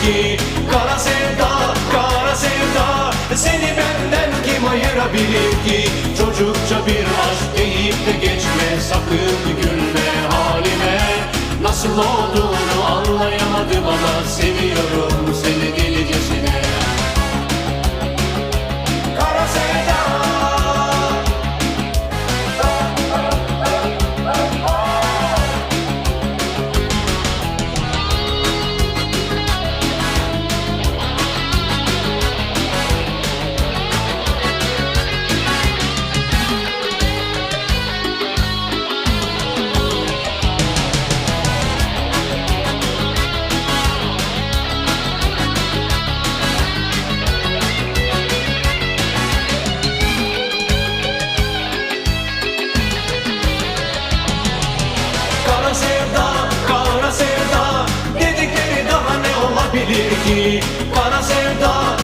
ki? Kara sevda, kara sevda, seni benden kim ayırabilir ki? Çocukça bir aşk deyip de geçme, sakın gülme halime. Nasıl olduğunu anlayamadım ama seviyorum seni delicesine. Kara sevda. Kara sevda, kara sevda dedikleri daha ne olabilir ki? Kara sevda,